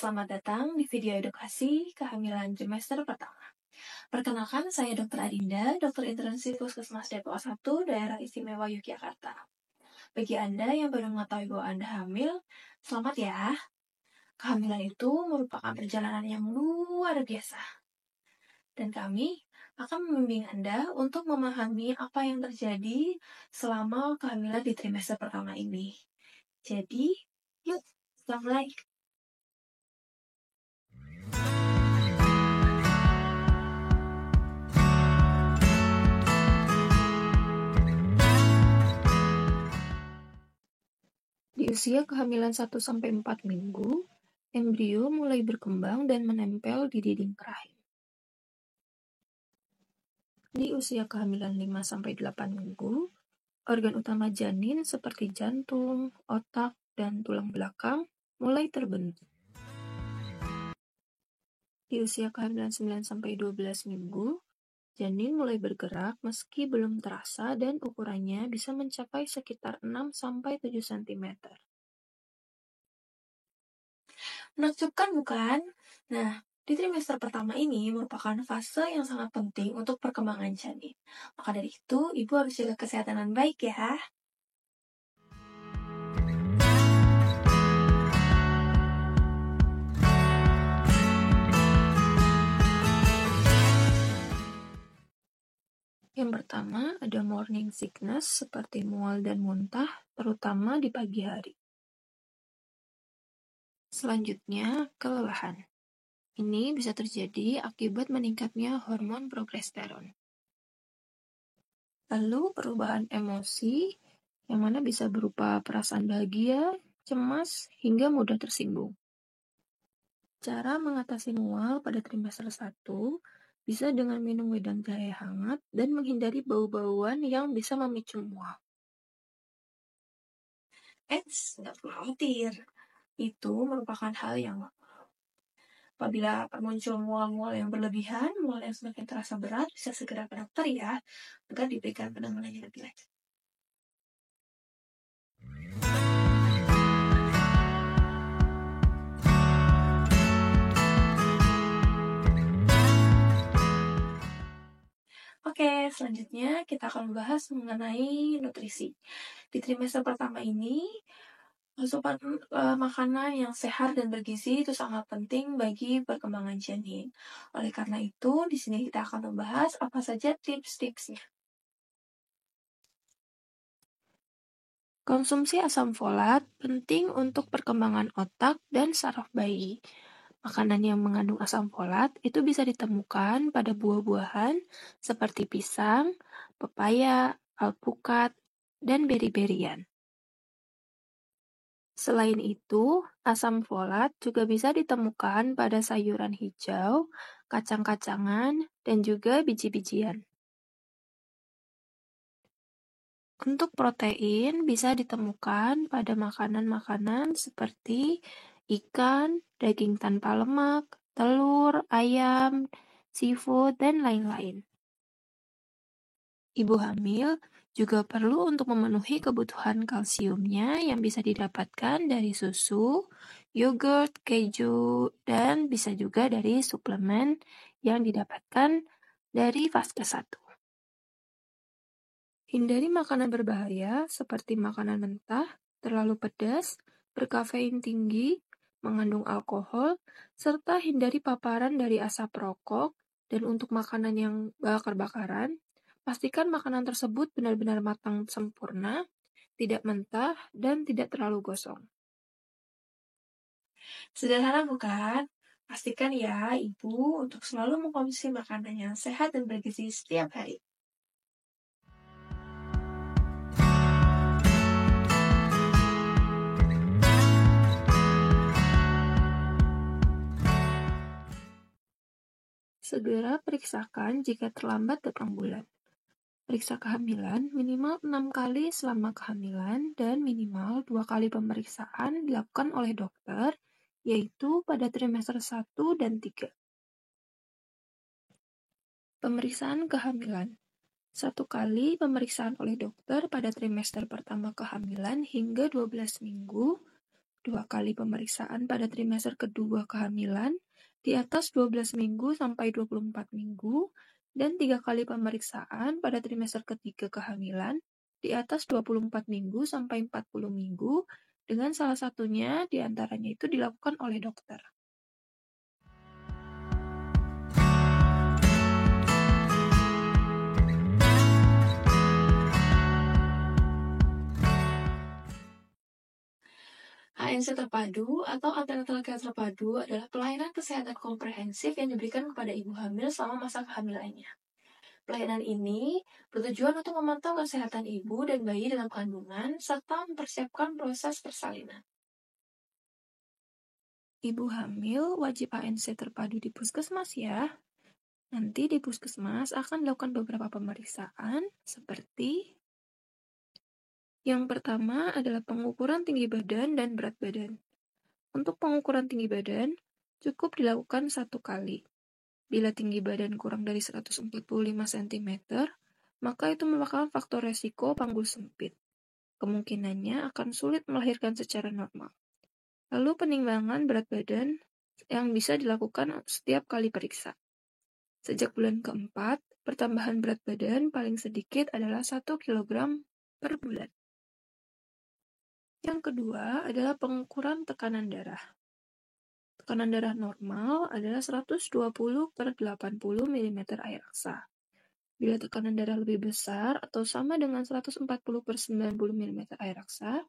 selamat datang di video edukasi kehamilan trimester pertama. Perkenalkan, saya Dr. Adinda, dokter internship Puskesmas Depok 1, Daerah Istimewa Yogyakarta. Bagi Anda yang baru mengetahui bahwa Anda hamil, selamat ya. Kehamilan itu merupakan perjalanan yang luar biasa. Dan kami akan membimbing Anda untuk memahami apa yang terjadi selama kehamilan di trimester pertama ini. Jadi, yuk kita mulai. Di usia kehamilan 1-4 minggu, embrio mulai berkembang dan menempel di dinding rahim. Di usia kehamilan 5-8 minggu, organ utama janin seperti jantung, otak, dan tulang belakang mulai terbentuk. Di usia kehamilan 9-12 minggu, janin mulai bergerak meski belum terasa dan ukurannya bisa mencapai sekitar 6-7 cm. Menakjubkan bukan? Nah, di trimester pertama ini merupakan fase yang sangat penting untuk perkembangan janin. Maka dari itu, ibu harus jaga kesehatan yang baik ya. Yang pertama, ada morning sickness seperti mual dan muntah, terutama di pagi hari. Selanjutnya, kelelahan. Ini bisa terjadi akibat meningkatnya hormon progesteron. Lalu perubahan emosi, yang mana bisa berupa perasaan bahagia, cemas, hingga mudah tersinggung. Cara mengatasi mual pada trimester 1 bisa dengan minum wedang jahe hangat dan menghindari bau-bauan yang bisa memicu mual. Nggak perlu khawatir. Itu merupakan hal yang apabila muncul mual-mual yang berlebihan, mual yang semakin terasa berat, bisa segera ke dokter ya, agar diberikan penanganan yang lebih lanjut. Oke, selanjutnya kita akan membahas mengenai nutrisi. Di trimester pertama ini, asupan makanan yang sehat dan bergizi itu sangat penting bagi perkembangan janin. Oleh karena itu, di sini kita akan membahas apa saja tips-tipsnya. Konsumsi asam folat penting untuk perkembangan otak dan saraf bayi. Makanan yang mengandung asam folat itu bisa ditemukan pada buah-buahan seperti pisang, pepaya, alpukat, dan beri-berian. Selain itu, asam folat juga bisa ditemukan pada sayuran hijau, kacang-kacangan, dan juga biji-bijian. Untuk protein bisa ditemukan pada makanan-makanan seperti ikan, daging tanpa lemak, telur, ayam, seafood, dan lain-lain. Ibu hamil juga perlu untuk memenuhi kebutuhan kalsiumnya yang bisa didapatkan dari susu, yogurt, keju, dan bisa juga dari suplemen yang didapatkan dari fase 1. Hindari makanan berbahaya seperti makanan mentah, terlalu pedas, berkafein tinggi, mengandung alkohol, serta hindari paparan dari asap rokok. Dan untuk makanan yang bakar-bakaran, pastikan makanan tersebut benar-benar matang sempurna, tidak mentah, dan tidak terlalu gosong. Sederhana bukan? Pastikan ya ibu untuk selalu mengkonsumsi makanan yang sehat dan bergizi setiap hari. Segera periksakan jika terlambat datang bulan. Periksa kehamilan minimal 6 kali selama kehamilan dan minimal 2 kali pemeriksaan dilakukan oleh dokter, yaitu pada trimester 1 dan 3. Pemeriksaan kehamilan. 1 kali pemeriksaan oleh dokter pada trimester pertama kehamilan hingga 12 minggu, 2 kali pemeriksaan pada trimester kedua kehamilan di atas 12 minggu sampai 24 minggu, dan 3 kali pemeriksaan pada trimester ketiga kehamilan di atas 24 minggu sampai 40 minggu, dengan salah satunya di antaranya itu dilakukan oleh dokter. ANC terpadu atau antenatal care terpadu adalah pelayanan kesehatan komprehensif yang diberikan kepada ibu hamil selama masa kehamilannya. Pelayanan ini bertujuan untuk memantau kesehatan ibu dan bayi dalam kandungan serta mempersiapkan proses persalinan. Ibu hamil wajib ANC terpadu di puskesmas ya. Nanti di puskesmas akan dilakukan beberapa pemeriksaan seperti yang pertama adalah pengukuran tinggi badan dan berat badan. Untuk pengukuran tinggi badan, cukup dilakukan 1 kali. Bila tinggi badan kurang dari 145 cm, maka itu merupakan faktor resiko panggul sempit. Kemungkinannya akan sulit melahirkan secara normal. Lalu penimbangan berat badan yang bisa dilakukan setiap kali periksa. Sejak bulan keempat, pertambahan berat badan paling sedikit adalah 1 kg per bulan. Yang kedua adalah pengukuran tekanan darah. Tekanan darah normal adalah 120/80 mm air raksa. Bila tekanan darah lebih besar atau sama dengan 140/90 mm air raksa,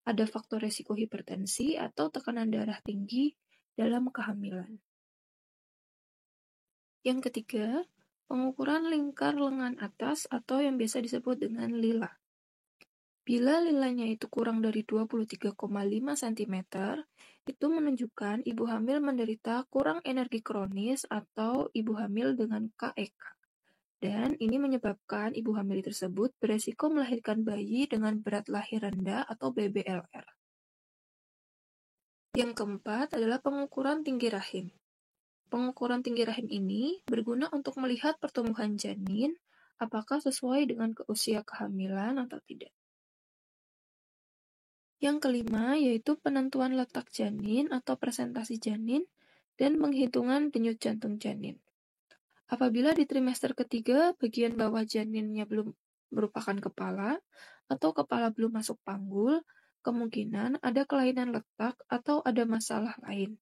ada faktor resiko hipertensi atau tekanan darah tinggi dalam kehamilan. Yang ketiga, pengukuran lingkar lengan atas atau yang biasa disebut dengan lila. Bila lilanya itu kurang dari 23,5 cm, itu menunjukkan ibu hamil menderita kurang energi kronis atau ibu hamil dengan KEK. Dan ini menyebabkan ibu hamil tersebut beresiko melahirkan bayi dengan berat lahir rendah atau BBLR. Yang keempat adalah pengukuran tinggi rahim. Pengukuran tinggi rahim ini berguna untuk melihat pertumbuhan janin, apakah sesuai dengan usia kehamilan atau tidak. Yang kelima yaitu penentuan letak janin atau presentasi janin dan penghitungan denyut jantung janin. Apabila di trimester ketiga bagian bawah janinnya belum merupakan kepala atau kepala belum masuk panggul, kemungkinan ada kelainan letak atau ada masalah lain.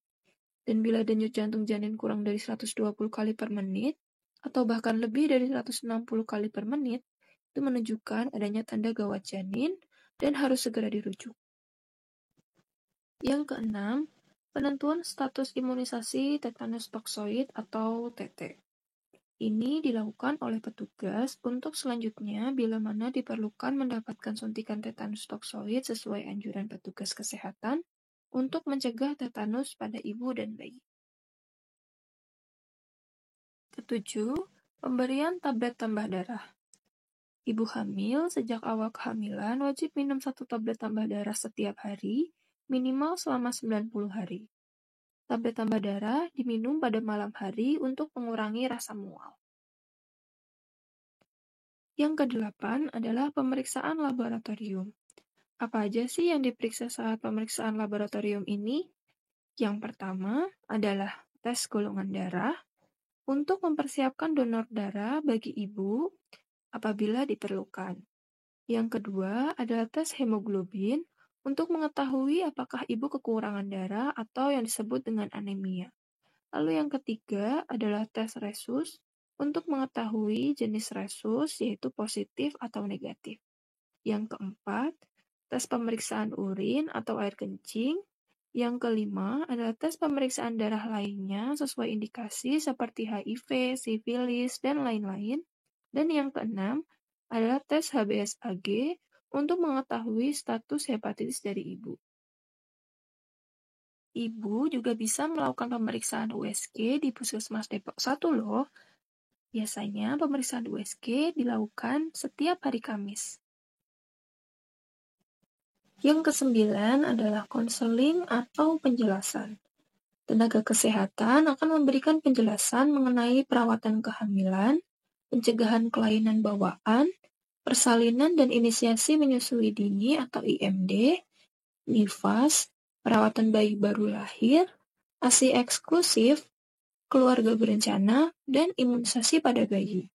Dan bila denyut jantung janin kurang dari 120 kali per menit atau bahkan lebih dari 160 kali per menit, itu menunjukkan adanya tanda gawat janin dan harus segera dirujuk. Yang keenam, penentuan status imunisasi tetanus toksoid atau TT. Ini dilakukan oleh petugas untuk selanjutnya bila mana diperlukan mendapatkan suntikan tetanus toksoid sesuai anjuran petugas kesehatan untuk mencegah tetanus pada ibu dan bayi. Ketujuh, pemberian tablet tambah darah. Ibu hamil sejak awal kehamilan wajib minum 1 tablet tambah darah setiap hari, minimal selama 90 hari. Tablet tambah darah diminum pada malam hari untuk mengurangi rasa mual. Yang kedelapan adalah pemeriksaan laboratorium. Apa aja sih yang diperiksa saat pemeriksaan laboratorium ini? Yang pertama adalah tes golongan darah untuk mempersiapkan donor darah bagi ibu apabila diperlukan. Yang kedua adalah tes hemoglobin untuk mengetahui apakah ibu kekurangan darah atau yang disebut dengan anemia. Lalu yang ketiga adalah tes resus untuk mengetahui jenis resus yaitu positif atau negatif. Yang keempat, tes pemeriksaan urin atau air kencing. Yang kelima adalah tes pemeriksaan darah lainnya sesuai indikasi seperti HIV, sifilis, dan lain-lain. Dan yang keenam adalah tes HBsAg untuk mengetahui status hepatitis dari ibu. Ibu juga bisa melakukan pemeriksaan USG di Puskesmas Depok 1 loh. Biasanya pemeriksaan USG dilakukan setiap hari Kamis. Yang kesembilan adalah konseling atau penjelasan. Tenaga kesehatan akan memberikan penjelasan mengenai perawatan kehamilan, pencegahan kelainan bawaan, persalinan dan inisiasi menyusui dini atau IMD, nifas, perawatan bayi baru lahir, ASI eksklusif, keluarga berencana, dan imunisasi pada bayi.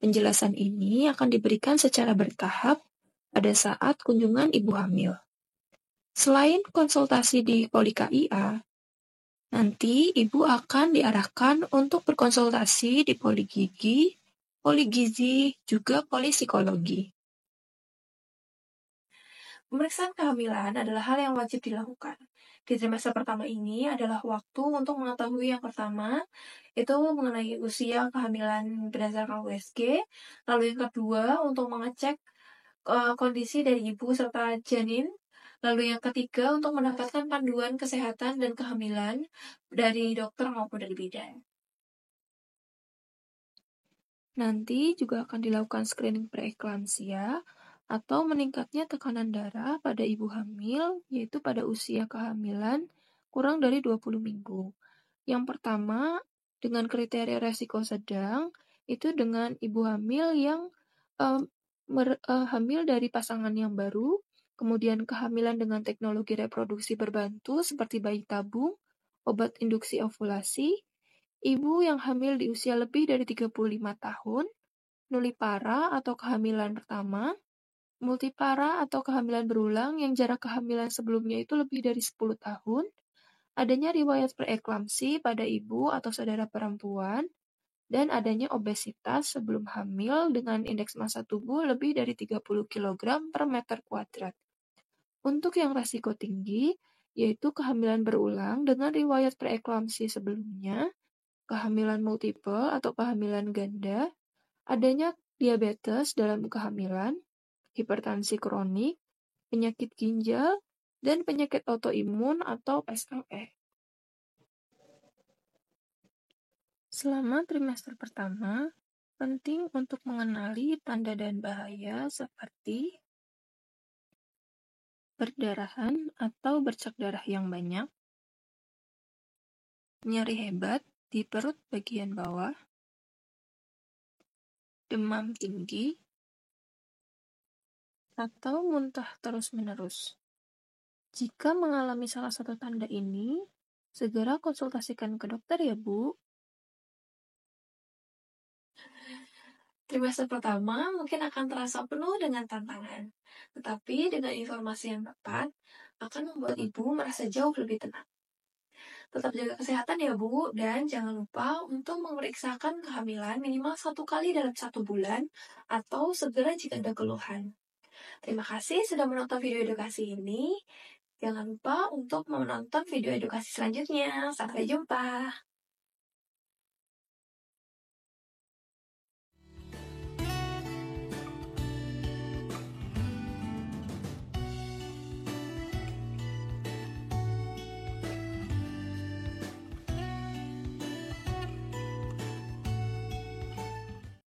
Penjelasan ini akan diberikan secara bertahap pada saat kunjungan ibu hamil. Selain konsultasi di Poli KIA, nanti ibu akan diarahkan untuk berkonsultasi di Poli Gigi, Poli Gizi, juga Poli Psikologi. Pemeriksaan kehamilan adalah hal yang wajib dilakukan. Di trimester pertama ini adalah waktu untuk mengetahui yang pertama, itu mengenai usia kehamilan berdasarkan USG, lalu yang kedua untuk mengecek kondisi dari ibu serta janin, lalu yang ketiga untuk mendapatkan panduan kesehatan dan kehamilan dari dokter maupun dari bidan. Nanti juga akan dilakukan screening preeklamsia atau meningkatnya tekanan darah pada ibu hamil, yaitu pada usia kehamilan kurang dari 20 minggu. Yang pertama, dengan kriteria resiko sedang, itu dengan ibu hamil yang hamil dari pasangan yang baru, kemudian kehamilan dengan teknologi reproduksi berbantu seperti bayi tabung, obat induksi ovulasi, ibu yang hamil di usia lebih dari 35 tahun, nulipara atau kehamilan pertama, multipara atau kehamilan berulang yang jarak kehamilan sebelumnya itu lebih dari 10 tahun, adanya riwayat preeklamsi pada ibu atau saudara perempuan, dan adanya obesitas sebelum hamil dengan indeks massa tubuh lebih dari 30 kg per meter kuadrat. Untuk yang resiko tinggi, yaitu kehamilan berulang dengan riwayat preeklamsi sebelumnya, kehamilan multiple atau kehamilan ganda, adanya diabetes dalam kehamilan, hipertensi kronik, penyakit ginjal, dan penyakit autoimun atau SLE. Selama trimester pertama, penting untuk mengenali tanda dan bahaya seperti perdarahan atau bercak darah yang banyak, nyeri hebat di perut bagian bawah, demam tinggi, atau muntah terus-menerus. Jika mengalami salah satu tanda ini, segera konsultasikan ke dokter ya, Bu. Trimester pertama mungkin akan terasa penuh dengan tantangan, tetapi dengan informasi yang tepat akan membuat ibu merasa jauh lebih tenang. Tetap jaga kesehatan ya Bu, dan jangan lupa untuk memeriksakan kehamilan minimal 1 kali dalam 1 bulan atau segera jika ada keluhan. Terima kasih sudah menonton video edukasi ini. Jangan lupa untuk menonton video edukasi selanjutnya. Sampai jumpa.